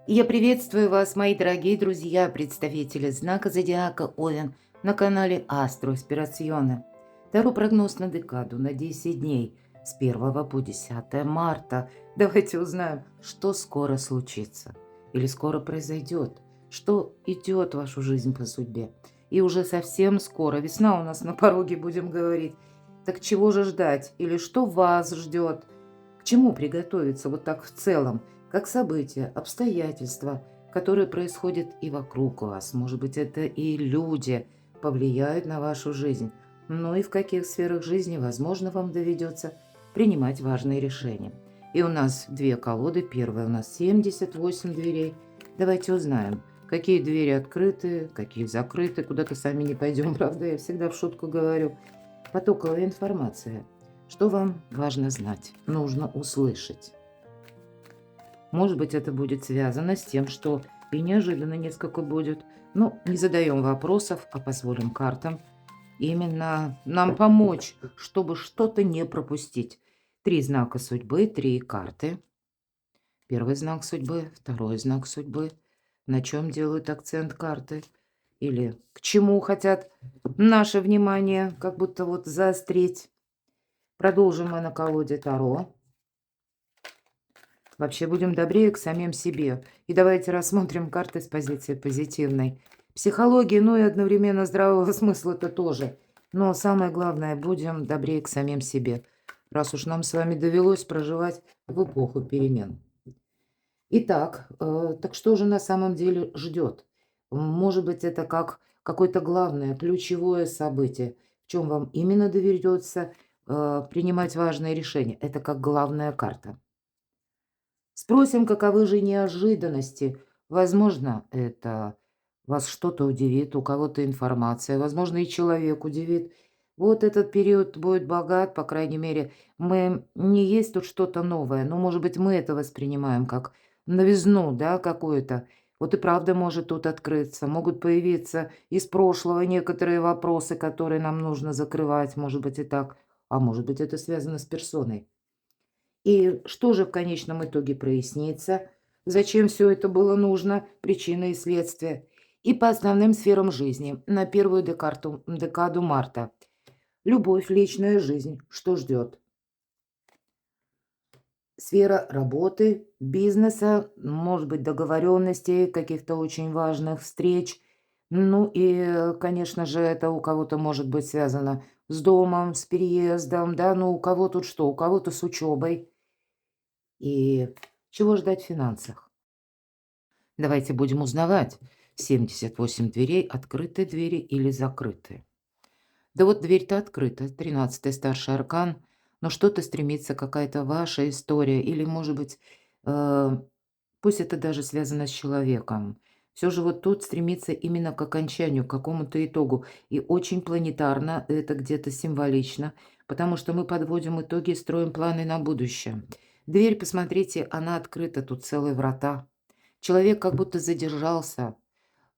Я приветствую вас, мои дорогие друзья, представители знака зодиака Овен на канале Астро Спирациона. Таро прогноз на декаду на 10 дней с 1 по 10 марта. Давайте узнаем, что скоро случится или скоро произойдет, что идет в вашу жизнь по судьбе. И уже совсем скоро, весна у нас на пороге, будем говорить. Так чего же ждать или что вас ждет? К чему приготовиться вот так в целом? Как события, обстоятельства, которые происходят и вокруг вас. Может быть, это и люди повлияют на вашу жизнь. Ну и в каких сферах жизни, возможно, вам доведется принимать важные решения. И у нас две колоды. Первая у нас 78 дверей. Давайте узнаем, какие двери открыты, какие закрыты. Куда-то сами не пойдем, правда, я всегда в шутку говорю. Потоковая информация. Что вам важно знать, нужно услышать. Может быть, это будет связано с тем, что и неожиданно несколько будет. Но не задаем вопросов, а позволим картам именно нам помочь, чтобы что-то не пропустить. 3 знака судьбы, 3 карты. Первый знак судьбы, второй знак судьбы. На чем делают акцент карты? Или к чему хотят наше внимание как будто вот заострить? Продолжим мы на колоде Таро. Вообще будем добрее к самим себе. И давайте рассмотрим карты с позиции позитивной. Психологии, ну и одновременно здравого смысла-то тоже. Но самое главное, будем добрее к самим себе, раз уж нам с вами довелось проживать в эпоху перемен. Итак, так что же на самом деле ждет? Может быть, это как какое-то главное, ключевое событие, в чем вам именно доведется принимать важные решения. Это как главная карта. Спросим, каковы же неожиданности. Возможно, это вас что-то удивит, у кого-то информация, возможно, и человек удивит. Вот этот период будет богат, по крайней мере, мы не есть тут что-то новое, но, может быть, мы это воспринимаем как новизну, да, какую-то. Вот и правда может тут открыться, могут появиться из прошлого некоторые вопросы, которые нам нужно закрывать, может быть, и так, а может быть, это связано с персоной. И что же в конечном итоге прояснится? Зачем все это было нужно? Причины и следствия. И по основным сферам жизни на первую декаду марта. Любовь, личная жизнь. Что ждет? Сфера работы, бизнеса, может быть, договоренностей, каких-то очень важных встреч. Ну и, конечно же, это у кого-то может быть связано с домом, с переездом, да, ну у кого тут что, у кого-то с учебой. И чего ждать в финансах? Давайте будем узнавать. 78 дверей, открытые двери или закрытые. Да вот дверь-то открыта, 13-й старший аркан, но что-то стремится, какая-то ваша история, или, может быть, э, пусть это даже связано с человеком. Все же вот тут стремится именно к окончанию, к какому-то итогу. И очень планетарно, это где-то символично, потому что мы подводим итоги и строим планы на будущее. Дверь, посмотрите, она открыта, тут целые врата. Человек как будто задержался,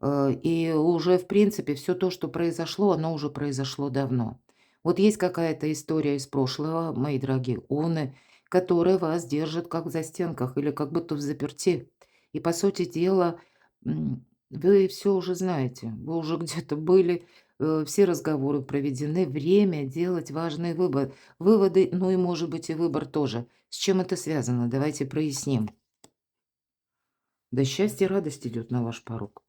и уже, в принципе, все то, что произошло, оно уже произошло давно. Вот есть какая-то история из прошлого, мои дорогие уны, которая вас держит как в застенках или как будто взаперти. И, по сути дела, вы все уже знаете, вы уже где-то были, все разговоры проведены. Время делать важные выводы, ну и, может быть, и выбор тоже. С чем это связано? Давайте проясним. Да счастье и радость идет на ваш порог.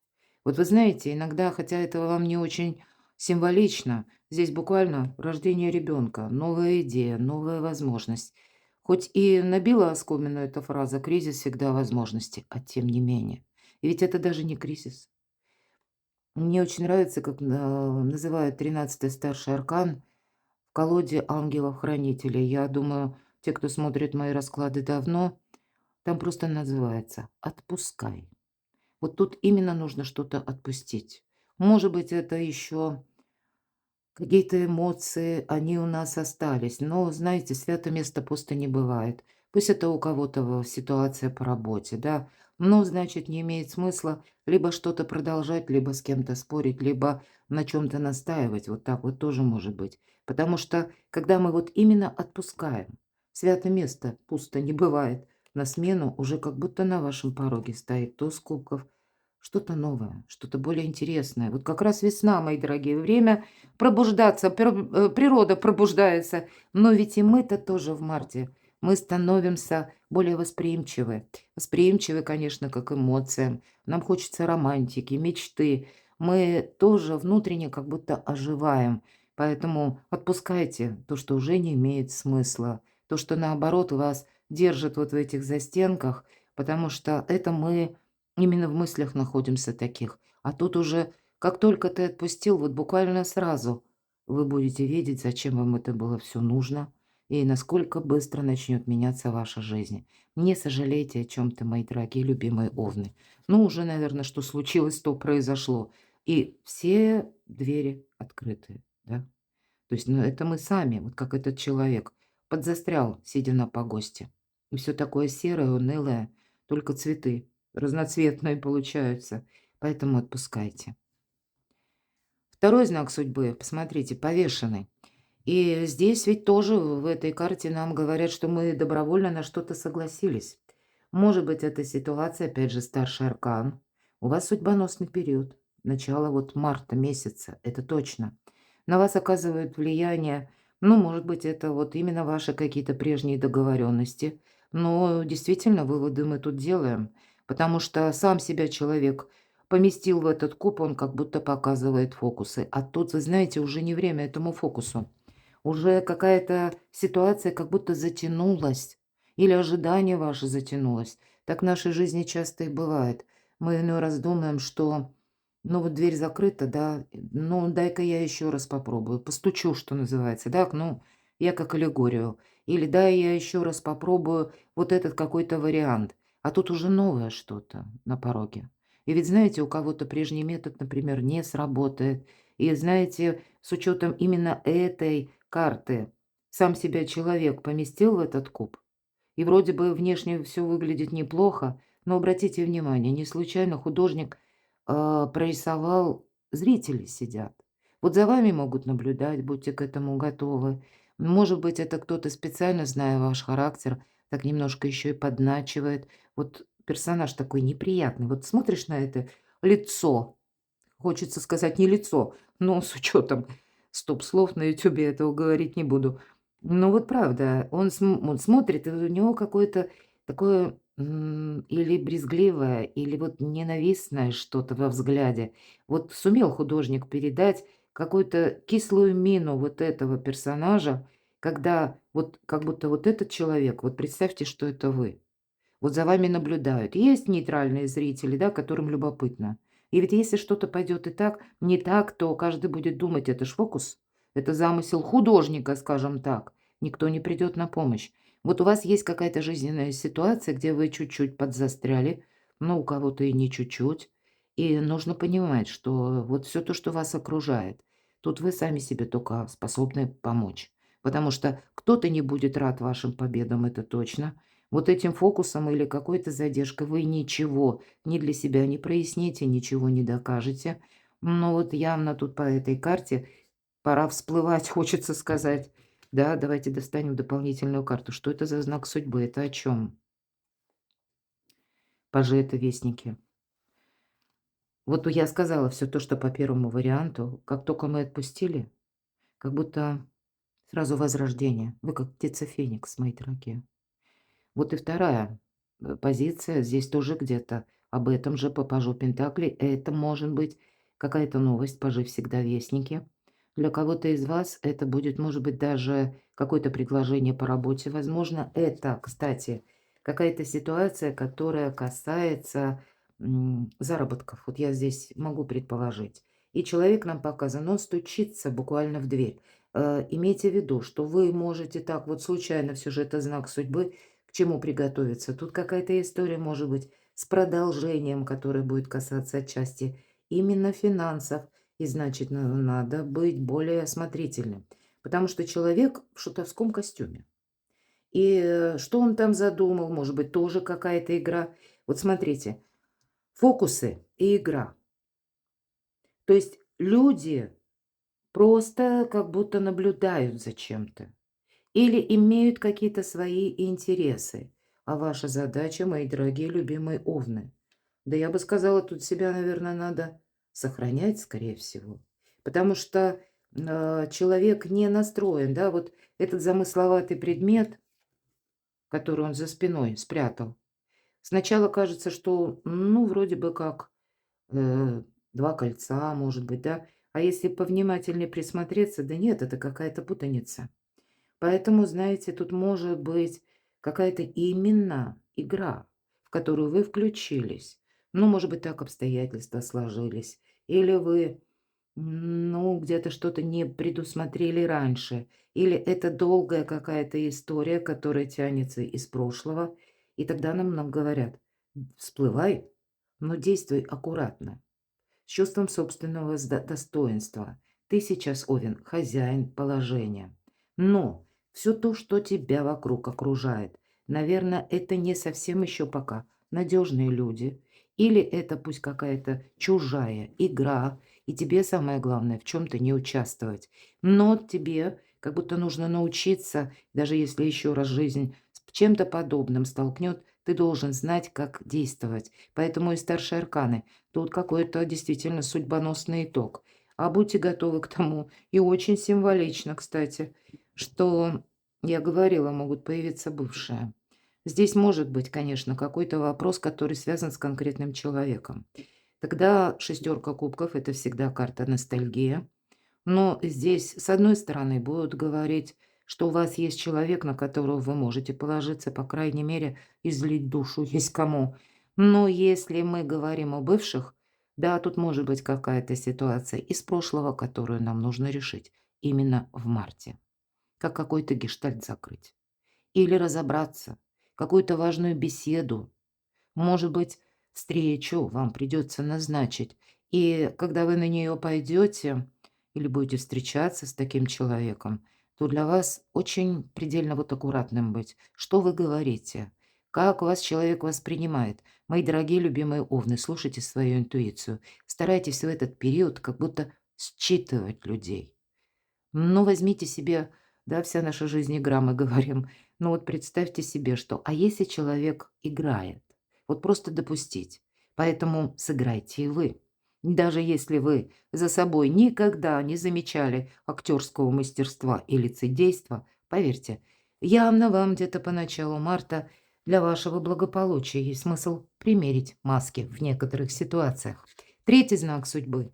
Вот вы знаете, иногда, хотя это вам не очень символично, здесь буквально рождение ребенка, новая идея, новая возможность. Хоть и набила оскомину эта фраза «кризис всегда возможности», а тем не менее. И ведь это даже не кризис. Мне очень нравится, как называют 13-й старший аркан в колоде ангелов-хранителей. Я думаю, те, кто смотрит мои расклады давно, там просто называется «отпускай». Вот тут именно нужно что-то отпустить. Может быть, это еще какие-то эмоции, они у нас остались. Но, знаете, свято место пусто не бывает. Пусть это у кого-то ситуация по работе, да. Но, значит, не имеет смысла либо что-то продолжать, либо с кем-то спорить, либо на чем-то настаивать. Вот так вот тоже может быть. Потому что, когда мы вот именно отпускаем, свято место пусто не бывает. на смену уже как будто на вашем пороге стоит туз кубков. Что-то новое, что-то более интересное. Вот как раз весна, мои дорогие, время пробуждаться, природа пробуждается. Но ведь и мы-то тоже в марте. Мы становимся более восприимчивы. Восприимчивы, конечно, к эмоциям. Нам хочется романтики, мечты. Мы тоже внутренне как будто оживаем. Поэтому отпускайте то, что уже не имеет смысла. То, что наоборот вас держит вот в этих застенках, потому что это мы именно в мыслях находимся таких. А тут уже, как только ты отпустил, вот буквально сразу вы будете видеть, зачем вам это было все нужно и насколько быстро начнет меняться ваша жизнь. Не сожалейте о чем-то, мои дорогие любимые овны. Ну, уже, наверное, что случилось, то произошло. И все двери открыты, да. То есть, ну, это мы сами, вот как этот человек, подзастрял, сидя на погосте. И все такое серое, унылое, только цветы разноцветные получаются, поэтому отпускайте. Второй знак судьбы, посмотрите, повешенный. И здесь ведь тоже в этой карте нам говорят, что мы добровольно на что-то согласились. Может быть, эта ситуация, опять же, старший аркан. У вас судьбоносный период, начало вот марта месяца, это точно. На вас оказывает влияние, ну, может быть, это вот именно ваши какие-то прежние договоренности. Но действительно, выводы мы тут делаем, потому что сам себя человек поместил в этот куб, он как будто показывает фокусы. А тут, вы знаете, уже не время этому фокусу. Уже какая-то ситуация как будто затянулась или ожидание ваше затянулось. Так в нашей жизни часто и бывает. Мы иной раз думаем, что, ну, вот дверь закрыта, да, ну, дай-ка я еще раз попробую, постучу, что называется, да, ну, я как аллегорию. Или дай я еще раз попробую вот этот какой-то вариант. А тут уже новое что-то на пороге. И ведь знаете, у кого-то прежний метод, например, не сработает. И знаете, с учетом именно этой карты сам себя человек поместил в этот куб, и вроде бы внешне все выглядит неплохо, но обратите внимание, не случайно художник, прорисовал зрители сидят. Вот за вами могут наблюдать, будьте к этому готовы. Может быть, это кто-то специально, зная ваш характер, так немножко еще и подначивает. Вот персонаж такой неприятный. Вот смотришь на это лицо, хочется сказать не лицо, но с учетом стоп-слов на "Ютубе" этого говорить не буду. Но вот правда, он смотрит, и у него какое-то такое, или брезгливое, или вот ненавистное что-то во взгляде. Вот сумел художник передать какую-то кислую мину вот этого персонажа, когда вот как будто вот этот человек, вот представьте, что это вы. Вот за вами наблюдают. Есть нейтральные зрители, да, которым любопытно. И ведь если что-то пойдет и так, не так, то каждый будет думать, это ж фокус, это замысел художника, скажем так. Никто не придет на помощь. Вот у вас есть какая-то жизненная ситуация, где вы чуть-чуть подзастряли, но у кого-то и не чуть-чуть. И нужно понимать, что вот все то, что вас окружает, тут вы сами себе только способны помочь. Потому что кто-то не будет рад вашим победам, это точно. Вот этим фокусом или какой-то задержкой вы ничего ни для себя не проясните, ничего не докажете. Но вот явно тут по этой карте пора всплывать, хочется сказать. Да, давайте достанем дополнительную карту. Что это за знак судьбы? Это о чем? Пажи — это вестники. Вот я сказала все то, что по первому варианту. Как только мы отпустили, как будто сразу возрождение. Вы как птица Феникс, мои дорогие. Вот и вторая позиция здесь тоже где-то об этом же по пажу пентаклей. Это может быть какая-то новость, пажи всегда вестники. Для кого-то из вас это будет, может быть, даже какое-то предложение по работе. Возможно, это, кстати, какая-то ситуация, которая касается заработков. Вот я здесь могу предположить. И человек нам показан, он стучится буквально в дверь. Имейте в виду, что вы можете так вот случайно, все же это знак судьбы, к чему приготовиться. Тут какая-то история может быть с продолжением, которое будет касаться отчасти именно финансов. И значит, надо быть более осмотрительным, потому что человек в шутовском костюме. И что он там задумал, может быть, тоже какая-то игра. Вот смотрите, фокусы и игра. То есть люди просто как будто наблюдают за чем-то или имеют какие-то свои интересы. А ваша задача, мои дорогие любимые овны, да я бы сказала, тут себя, наверное, надо сохранять, скорее всего. Потому что человек не настроен, да, вот этот замысловатый предмет, который он за спиной спрятал. Сначала кажется, что, ну, вроде бы как э, 2 кольца, может быть, да. А если повнимательнее присмотреться, да нет, это какая-то путаница. Поэтому, знаете, тут может быть какая-то именно игра, в которую вы включились. Ну, может быть, так обстоятельства сложились. Или вы, ну, где-то что-то не предусмотрели раньше. Или это долгая какая-то история, которая тянется из прошлого. И тогда нам говорят, всплывай, но действуй аккуратно, с чувством собственного достоинства. Ты сейчас, Овен, хозяин положения. Но все то, что тебя вокруг окружает, наверное, это не совсем еще пока надежные люди. Или это пусть какая-то чужая игра, и тебе самое главное в чем-то не участвовать. Но тебе как будто нужно научиться, даже если еще раз жизнь с чем-то подобным столкнет, ты должен знать, как действовать. Поэтому и старшие арканы тут какой-то действительно судьбоносный итог. А будьте готовы к тому, и очень символично, кстати, что я говорила, могут появиться бывшие. Здесь может быть, конечно, какой-то вопрос, который связан с конкретным человеком. Тогда шестерка кубков– это всегда карта ностальгия. Но здесь, с одной стороны, будут говорить, что у вас есть человек, на которого вы можете положиться, по крайней мере, излить душу есть кому. Но если мы говорим о бывших, да, тут может быть какая-то ситуация из прошлого, которую нам нужно решить именно в марте. Как какой-то гештальт закрыть. Или разобраться, какую-то важную беседу, может быть, встречу вам придется назначить. И когда вы на нее пойдете или будете встречаться с таким человеком, то для вас очень предельно вот аккуратным быть. Что вы говорите? Как вас человек воспринимает? Мои дорогие любимые овны, слушайте свою интуицию. Старайтесь в этот период как будто считывать людей. Ну, возьмите себе, да, вся наша жизнь игра, мы говорим. Ну вот представьте себе, что, а если человек играет? Вот просто допустить. Поэтому сыграйте и вы. Даже если вы за собой никогда не замечали актерского мастерства и лицедейства, поверьте, явно вам где-то по началу марта для вашего благополучия есть смысл примерить маски в некоторых ситуациях. Третий знак судьбы.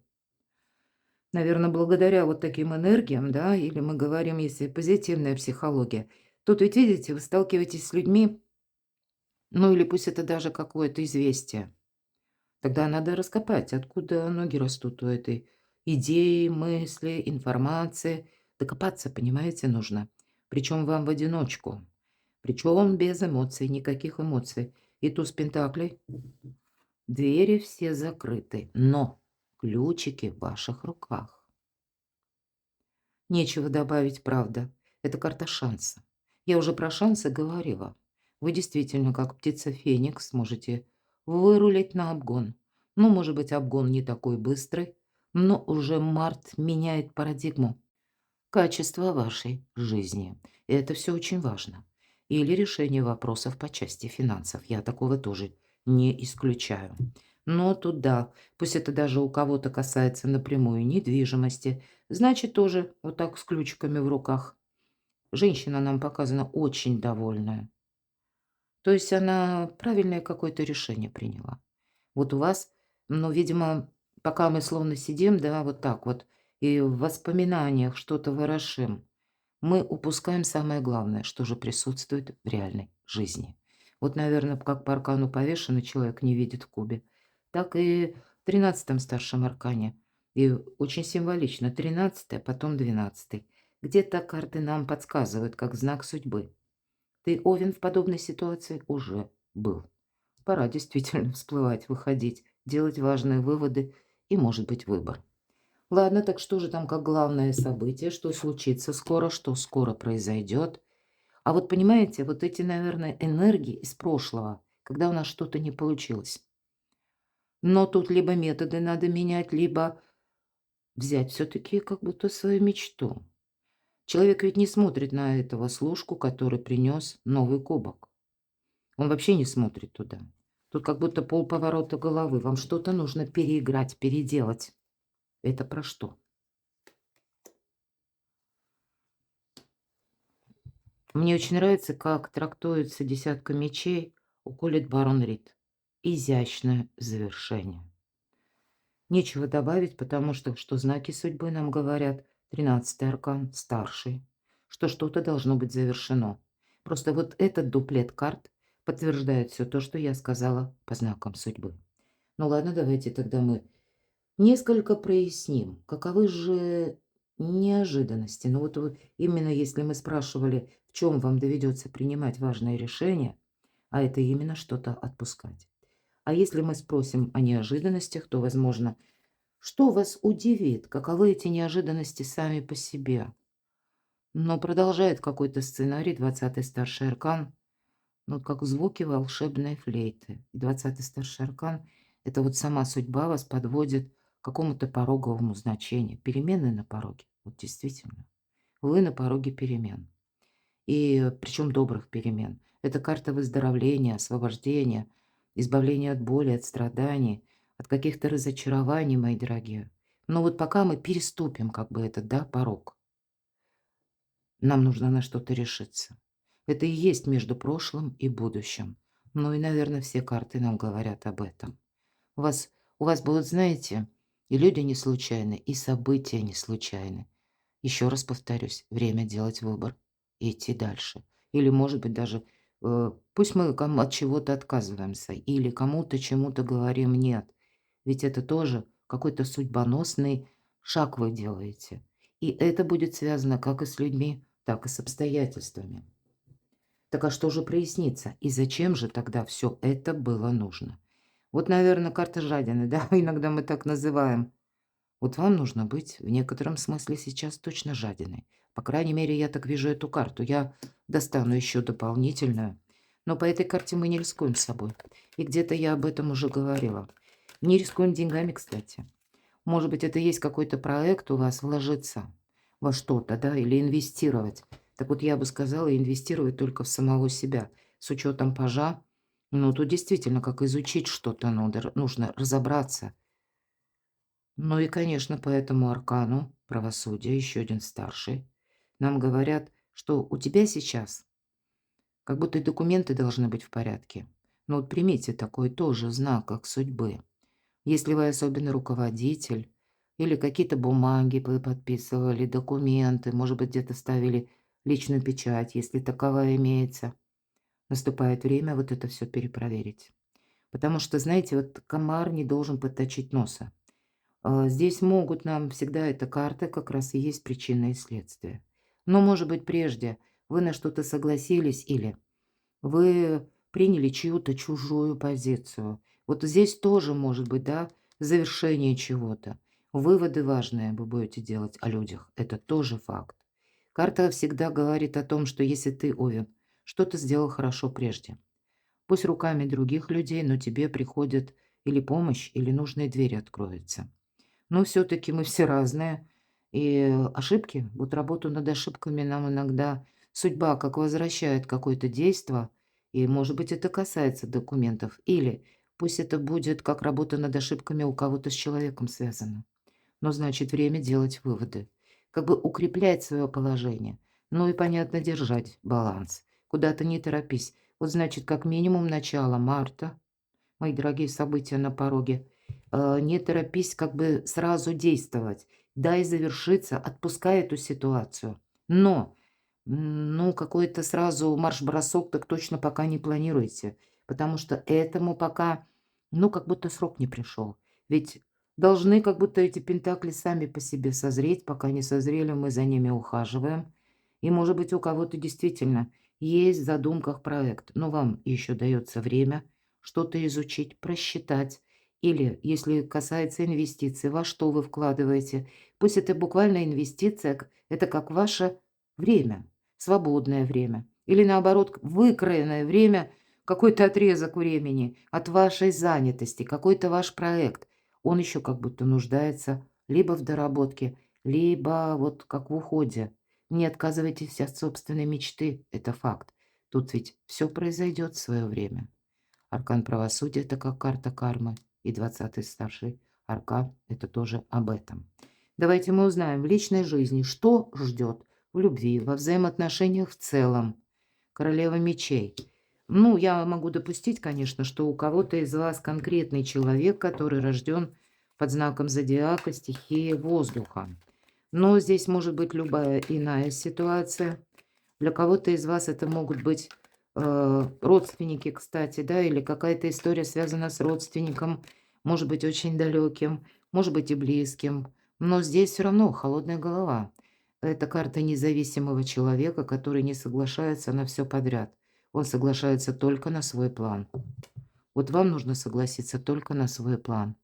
Наверное, благодаря вот таким энергиям, да, или мы говорим, если позитивная психология, тут ведь видите, вы сталкиваетесь с людьми, ну или пусть это даже какое-то известие. Тогда надо раскопать, откуда ноги растут у этой идеи, мысли, информации. Докопаться, понимаете, нужно. Причем вам в одиночку. Причем без эмоций, никаких эмоций. И туз пентаклей. Двери все закрыты, но ключики в ваших руках. Нечего добавить, правда. Это карта шанса. Я уже про шансы говорила. Вы действительно, как птица Феникс, можете вырулить на обгон. Ну, может быть, обгон не такой быстрый, но уже март меняет парадигму, качество вашей жизни. И это все очень важно. Или решение вопросов по части финансов. Я такого тоже не исключаю. Но тут да, пусть это даже у кого-то касается напрямую недвижимости, значит тоже вот так с ключиками в руках. Женщина нам показана очень довольная. То есть она правильное какое-то решение приняла. Вот у вас, ну, видимо, пока мы словно сидим, да, вот так вот, и в воспоминаниях что-то ворошим, мы упускаем самое главное, что же присутствует в реальной жизни. Вот, наверное, как по аркану повешенный человек не видит в кубе, так и в 13 старшем аркане. И очень символично 13, потом 12. Где-то карты нам подсказывают, как знак судьбы. Ты, Овен, в подобной ситуации уже был. Пора действительно всплывать, выходить, делать важные выводы и, может быть, выбор. Ладно, так что же там как главное событие, что случится скоро, что скоро произойдет? А вот понимаете, вот эти, наверное, энергии из прошлого, когда у нас что-то не получилось. Но тут либо методы надо менять, либо взять все-таки как будто свою мечту. Человек ведь не смотрит на этого служку, который принес новый кубок. Он вообще не смотрит туда. Тут как будто полповорота головы. Вам что-то нужно переиграть, переделать. Это про что? Мне очень нравится, как трактуется десятка мечей у Колет Барон Рид. Изящное завершение. Нечего добавить, потому что знаки судьбы нам говорят, 13-й аркан, старший, что что-то должно быть завершено. Просто вот этот дуплет карт подтверждает все то, что я сказала по знакам судьбы. Ну ладно, давайте тогда мы несколько проясним, каковы же неожиданности. Ну вот именно если мы спрашивали, в чем вам доведется принимать важные решения, а это именно что-то отпускать. А если мы спросим о неожиданностях, то, возможно, что вас удивит, каковы эти неожиданности сами по себе. Но продолжает какой-то сценарий 20-й старший аркан, ну, вот как звуки волшебной флейты. И 20-й старший аркан– это вот сама судьба вас подводит к какому-то пороговому значению. Перемены на пороге. Вот действительно. Вы на пороге перемен. И причем добрых перемен. Это карта выздоровления, освобождения, избавления от боли, от страданий, от каких-то разочарований, мои дорогие. Но вот пока мы переступим как бы этот, да, порог, нам нужно на что-то решиться. Это и есть между прошлым и будущим. Ну и, наверное, все карты нам говорят об этом. У вас, у вас будут, знаете, и люди не случайны, и события не случайны. Еще раз повторюсь, время делать выбор и идти дальше. Или, может быть, даже пусть мы от чего-то отказываемся, или кому-то чему-то говорим нет. Ведь это тоже какой-то судьбоносный шаг вы делаете. И это будет связано как и с людьми, так и с обстоятельствами. Так а что же прояснится? И зачем же тогда все это было нужно? Вот, наверное, карта жадины, да, иногда мы так называем. Вот вам нужно быть в некотором смысле сейчас точно жадиной. По крайней мере, я так вижу эту карту. Я достану еще дополнительную. Но по этой карте мы не рискуем с собой. И где-то я об этом уже говорила. Не рискуем деньгами, кстати. Может быть, это есть какой-то проект у вас вложиться во что-то, да, или инвестировать. Так вот, я бы сказала, инвестировать только в самого себя. С учетом пажа, ну, тут действительно, как изучить что-то надо, нужно разобраться. Ну и, конечно, по этому аркану правосудия, еще один старший, нам говорят, что у тебя сейчас как будто и документы должны быть в порядке. Но вот примите такой тоже знак, как судьбы. Если вы особенно руководитель или какие-то бумаги вы подписывали, документы, может быть, где-то ставили личную печать, если таковая имеется, наступает время вот это все перепроверить. Потому что, знаете, вот комар не должен подточить носа. Здесь могут нам всегда эта карта как раз и есть причина и следствие. Но, может быть, прежде вы на что-то согласились или вы приняли чью-то чужую позицию. Вот здесь тоже может быть, да, завершение чего-то. Выводы важные вы будете делать о людях. Это тоже факт. Карта всегда говорит о том, что если ты, Овен, что-то сделал хорошо прежде, пусть руками других людей, но тебе приходит или помощь, или нужные двери откроются. Но все-таки мы все разные. И ошибки, вот работу над ошибками нам иногда судьба как возвращает какое-то действо, и, может быть, это касается документов, или пусть это будет как работа над ошибками у кого-то с человеком связано. Но значит, время делать выводы, как бы укреплять свое положение. Ну и, понятно, держать баланс. Куда-то не торопись. Вот значит, как минимум начало марта, мои дорогие события на пороге. Не торопись как бы сразу действовать. Дай завершиться, отпускай эту ситуацию. Но, ну, какой-то сразу марш-бросок так точно пока не планируйте, потому что этому пока, ну, как будто срок не пришел. Ведь должны как будто эти пентакли сами по себе созреть, пока не созрели, мы за ними ухаживаем. И, может быть, у кого-то действительно есть в задумках проект, но вам еще дается время что-то изучить, просчитать. Или, если касается инвестиций, во что вы вкладываете. Пусть это буквально инвестиция, это как ваше время, свободное время. Или наоборот, выкроенное время, какой-то отрезок времени от вашей занятости, какой-то ваш проект. Он еще как будто нуждается либо в доработке, либо вот как в уходе. Не отказывайтесь от собственной мечты, это факт. Тут ведь все произойдет в свое время. Аркан правосудия — это как карта кармы, и 20-й старший аркан — это тоже об этом. Давайте мы узнаем в личной жизни, что ждет в любви, во взаимоотношениях в целом. Королева мечей. Ну, я могу допустить, конечно, что у кого-то из вас конкретный человек, который рожден под знаком зодиака, стихии воздуха. Но здесь может быть любая иная ситуация. Для кого-то из вас это могут быть родственники, кстати, да, или какая-то история связана с родственником, может быть очень далеким, может быть и близким. Но здесь все равно холодная голова. Это карта независимого человека, который не соглашается на все подряд. Он соглашается только на свой план. Вот вам нужно согласиться только на свой план.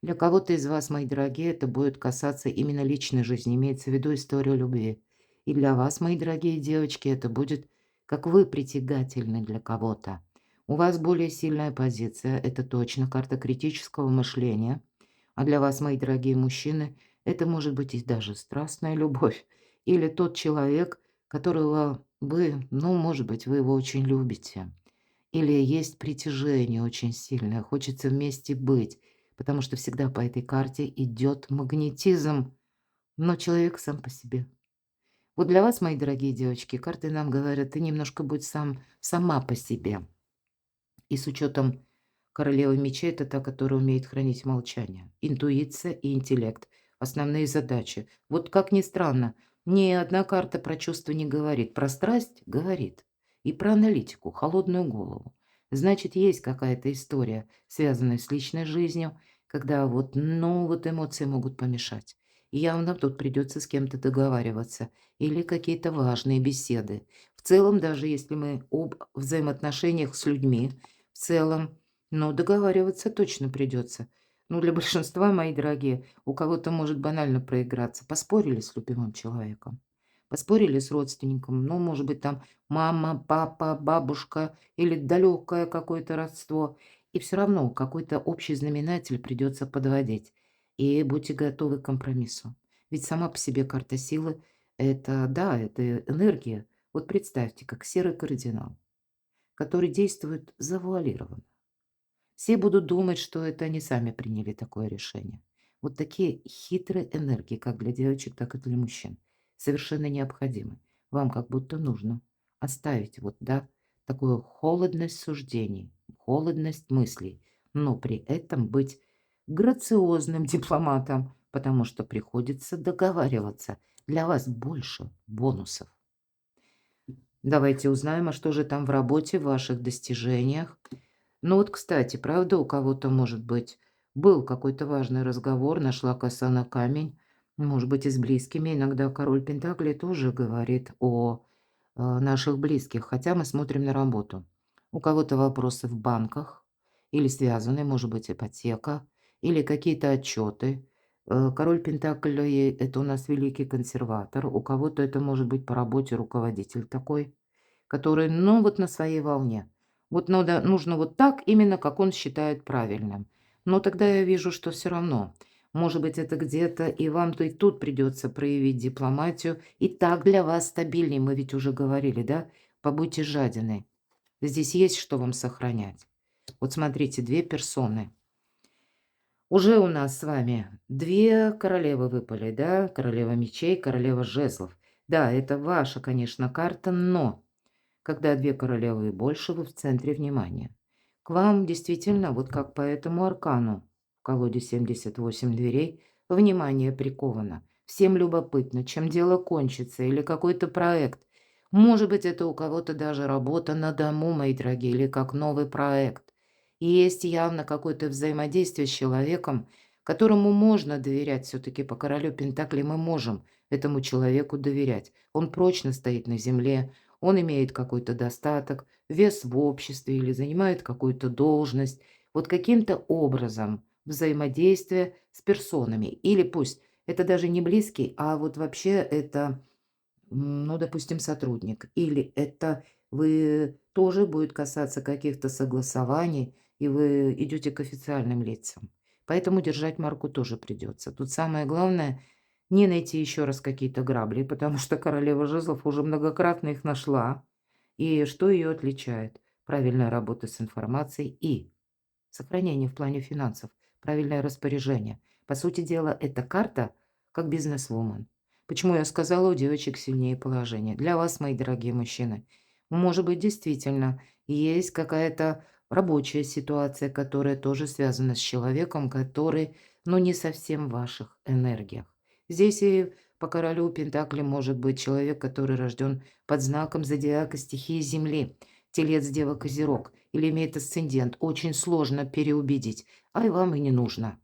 Для кого-то из вас, мои дорогие, это будет касаться именно личной жизни, имеется в виду историю любви. И для вас, мои дорогие девочки, это будет, как вы притягательны для кого-то. У вас более сильная позиция, это точно, карта критического мышления. А для вас, мои дорогие мужчины, это может быть и даже страстная любовь. Или тот человек, которого вы, ну, может быть, вы его очень любите. Или есть притяжение очень сильное, хочется вместе быть, потому что всегда по этой карте идет магнетизм, но человек сам по себе. Вот для вас, мои дорогие девочки, карты нам говорят, ты немножко будь сама по себе. И с учетом королевы мечей, это та, которая умеет хранить молчание. Интуиция и интеллект — основные задачи. Вот как ни странно, ни одна карта про чувства не говорит. Про страсть говорит. И про аналитику, холодную голову. Значит, есть какая-то история, связанная с личной жизнью, когда вот, ну, вот эмоции могут помешать. И явно тут придется с кем-то договариваться. Или какие-то важные беседы. В целом, даже если мы об взаимоотношениях с людьми, в целом, но договариваться точно придется. Ну, для большинства, мои дорогие, у кого-то может банально проиграться. Поспорили с любимым человеком, поспорили с родственником, ну, может быть, там мама, папа, бабушка или далекое какое-то родство. И все равно какой-то общий знаменатель придется подводить. И будьте готовы к компромиссу. Ведь сама по себе карта силы — это, да, это энергия. Вот представьте, как серый кардинал, который действует завуалированно. Все будут думать, что это они сами приняли такое решение. Вот такие хитрые энергии, как для девочек, так и для мужчин, совершенно необходимы. Вам как будто нужно оставить вот, да, такую холодность суждений, холодность мыслей, но при этом быть грациозным дипломатом, потому что приходится договариваться. Для вас больше бонусов. Давайте узнаем, а что же там в работе, в ваших достижениях. Ну вот, кстати, правда, у кого-то, может быть, был какой-то важный разговор, нашла коса на камень, может быть, и с близкими. Иногда король Пентаклей тоже говорит о наших близких, хотя мы смотрим на работу. У кого-то вопросы в банках или связаны, может быть, ипотека или какие-то отчеты. Король Пентаклей — это у нас великий консерватор, у кого-то это может быть по работе руководитель такой, который, ну, вот на своей волне. Вот нужно вот так, именно как он считает правильным. Но тогда я вижу, что все равно, может быть, это где-то и вам-то и тут придется проявить дипломатию. И так для вас стабильнее, мы ведь уже говорили, да? Побудьте жадины. Здесь есть что вам сохранять. Вот смотрите, 2 персоны. Уже у нас с вами 2 королевы выпали, да? Королева мечей, королева жезлов. Да, это ваша, конечно, карта, но когда 2 королевы и больше, вы в центре внимания. К вам действительно, вот как по этому аркану в колоде 78 дверей, внимание приковано. Всем любопытно, чем дело кончится, или какой-то проект. Может быть, это у кого-то даже работа на дому, мои дорогие, или как новый проект. И есть явно какое-то взаимодействие с человеком, которому можно доверять. Все-таки по королю Пентаклей мы можем этому человеку доверять. Он прочно стоит на земле, он имеет какой-то достаток, вес в обществе или занимает какую-то должность. Вот каким-то образом взаимодействие с персонами. Или пусть это даже не близкий, а вот вообще это, ну, допустим, сотрудник. Или это вы тоже будет касаться каких-то согласований, и вы идете к официальным лицам. Поэтому держать марку тоже придется. Тут самое главное — не найти еще раз какие-то грабли, потому что королева жезлов уже многократно их нашла. И что ее отличает? Правильная работа с информацией и сохранение в плане финансов, правильное распоряжение. По сути дела, эта карта как бизнес-вумен. Почему я сказала, у девочек сильнее положение? Для вас, мои дорогие мужчины, может быть, действительно есть какая-то рабочая ситуация, которая тоже связана с человеком, который, ну, не совсем в ваших энергиях. Здесь и по королю Пентакли может быть человек, который рожден под знаком зодиака стихии Земли. Телец, Дева, Козерог или имеет асцендент, очень сложно переубедить, а и вам и не нужно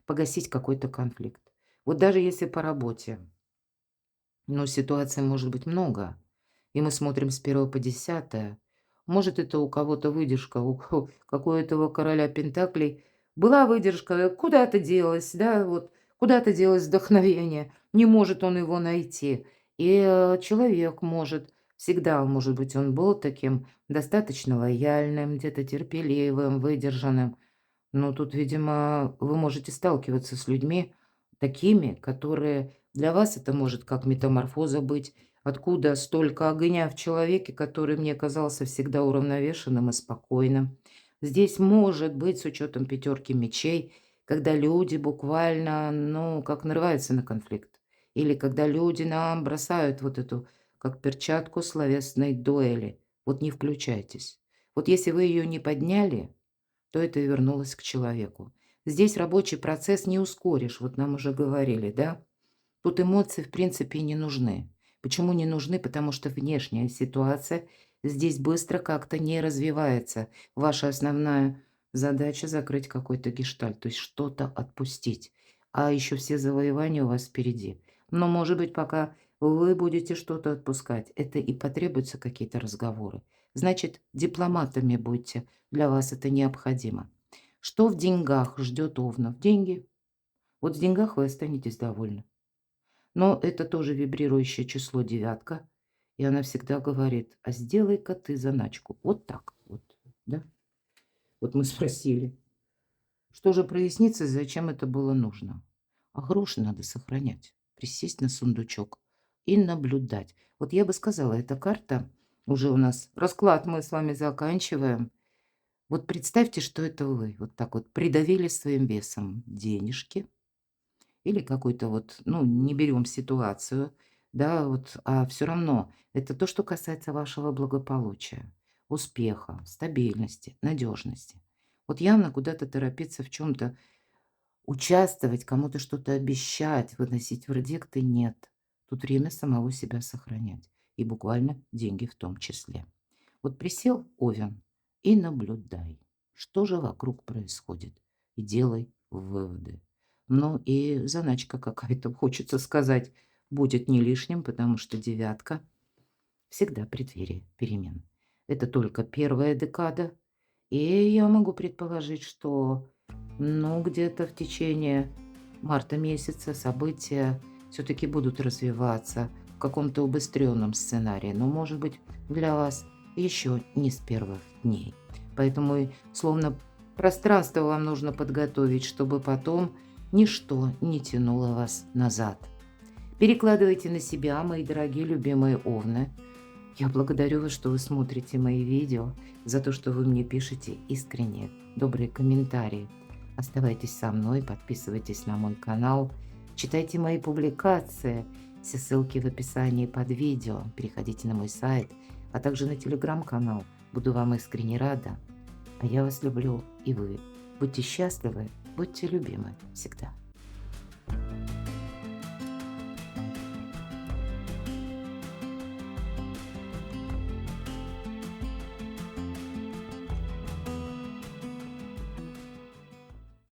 погасить какой-то конфликт. Вот даже если по работе, но ситуаций может быть много, и мы смотрим с 1 по 10. Может, это у кого-то выдержка, какого-то короля Пентаклей была выдержка, куда-то делась, да, вот куда-то делось вдохновение, не может он его найти. И человек может, всегда, может быть, он был таким достаточно лояльным, где-то терпеливым, выдержанным, но тут, видимо, вы можете сталкиваться с людьми такими, которые для вас это может как метаморфоза быть. Откуда столько огня в человеке, который мне казался всегда уравновешенным и спокойным. Здесь может быть, с учетом пятерки мечей, когда люди буквально, ну, как нарываются на конфликт. Или когда люди нам бросают вот эту, как перчатку словесной дуэли. Вот не включайтесь. Вот если вы ее не подняли, то это и вернулось к человеку. Здесь рабочий процесс не ускоришь, вот нам уже говорили, да? Тут эмоции, в принципе, не нужны. Почему не нужны? Потому что внешняя ситуация здесь быстро как-то не развивается. Ваша основная задача закрыть какой-то гештальт, то есть что-то отпустить. А еще все завоевания у вас впереди. Но, может быть, пока вы будете что-то отпускать, это и потребуются какие-то разговоры. Значит, дипломатами будьте. Для вас это необходимо. Что в деньгах ждет Овнов? Деньги. Вот в деньгах вы останетесь довольны. Но это тоже вибрирующее число девятка, и она всегда говорит: "А сделай-ка ты заначку". Вот так вот, да. Вот мы спросили, что же прояснится, зачем это было нужно? А гроши надо сохранять, присесть на сундучок и наблюдать. Вот я бы сказала, эта карта, уже у нас расклад мы с вами заканчиваем. Вот представьте, что это вы вот так вот придавили своим весом денежки. Или какой-то вот, ну, не берем ситуацию, да, вот, а все равно это то, что касается вашего благополучия, успеха, стабильности, надежности. Вот явно куда-то торопиться в чем то участвовать, кому-то что-то обещать, выносить вердикты — нет. Тут время самого себя сохранять, и буквально деньги в том числе. Вот присел Овен и наблюдай, что же вокруг происходит, и делай выводы. Ну и заначка какая-то, хочется сказать, будет не лишним, потому что девятка всегда преддверие перемен. Это только первая декада, и я могу предположить, что, ну, где-то в течение марта месяца события все-таки будут развиваться в каком-то убыстренном сценарии, но, может быть, для вас еще не с первых дней. Поэтому и словно пространство вам нужно подготовить, чтобы потом ничто не тянуло вас назад. Перекладывайте на себя, мои дорогие любимые овны. Я благодарю вас, что вы смотрите мои видео, за то, что вы мне пишете искренне добрые комментарии. Оставайтесь со мной, подписывайтесь на мой канал, читайте мои публикации. Все ссылки в описании под видео. Переходите на мой сайт, а также на телеграм-канал. Буду вам искренне рада. А я вас люблю, и вы. Будьте счастливы, будьте любимы всегда.